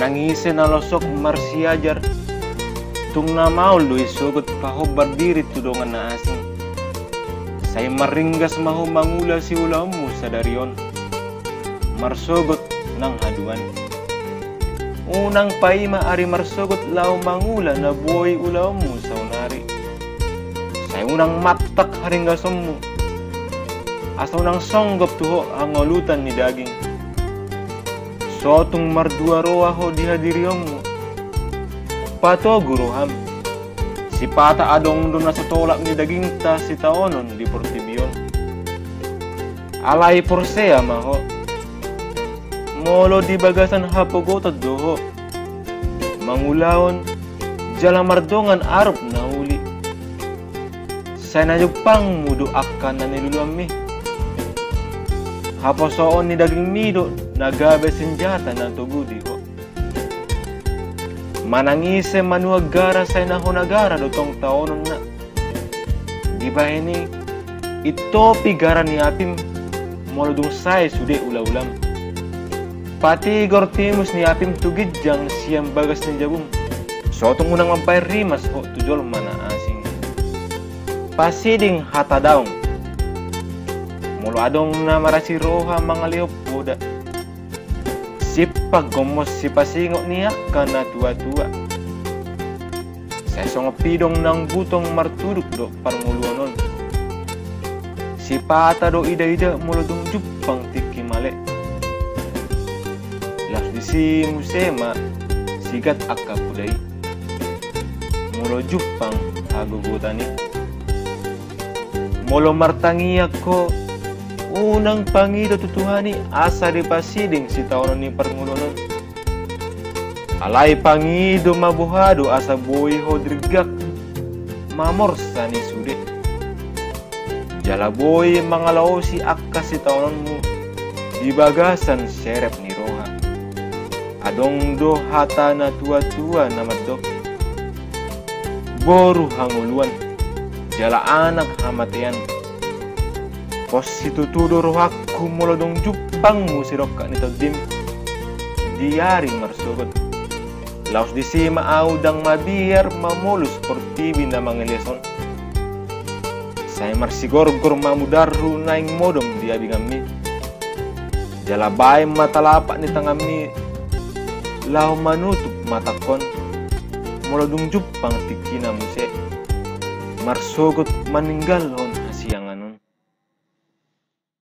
Manangise na losok marsiajar. Tung na maul do isugot pahobar diri tudongan na asing. Say maringgas maho mangula si ulamu sa darion. Marsogot ng haduan. Unang paima ari marsogot lao mangula na buhay ulamu sa unari. Say unang matak haringgasom mo. Asa unang songgop tuho ang ulutan ni daging. Sotong mardua roa ho dihadiriom mo. Pato guruham. Si pata adong doon na sa tolak ni daging ta si taonon di portibion. Alay porsea maho. Molo di bagasan hapogotad doho. Mangulaon jala mardongan arop na uli. Sa najupang mudo akan na niluluami. Haposoon ni daging mido nagabe senjata na tugudi ho. Manangise manuagara sa nahonagara dotong taonon na. Di ba ini ito pigara ni apim molodong say sude ula-ulam. Pati gortimus ni apim tugidjang siyang bagas ni jabum. So itong unang mampay rimas ho tujol mana asing. Pasiding hatadaong. Molo adong na marasi roha mga lihop poda. Sipag gomos si pasingo niya ka na tua-tua. Sa isang pidong ng butong martudok do parnguluanon. Si pata do ida-ida mulodong jupang tikimale. Las di si musema sigat akapuday. Mulo jupang hagugutani. Molo martangi ako unang pangido tutuhani asa di pasiding si taonon ni parngulunon. Alay pangido mabuhado asa buhay hodrigak mamorsa ni sude. Jala buhay mangalao si akka si taonon mo di bagasan serep ni roha. Adong do hata na tua-tua na madok. Boru hanguluan jala anak hamatian. Pos situtudo rohaku molodong jupang mo si roka nito dim. Diari marsugot. Laos di si maaudang mabiar mamulus portibi na mga leson. Say marsigorgor mamudaru naing modom di abingami. Jalabay matalapa ni tangami. Lao manutup matakon. Molodong jupang tikina muse. Marsugot maninggalon.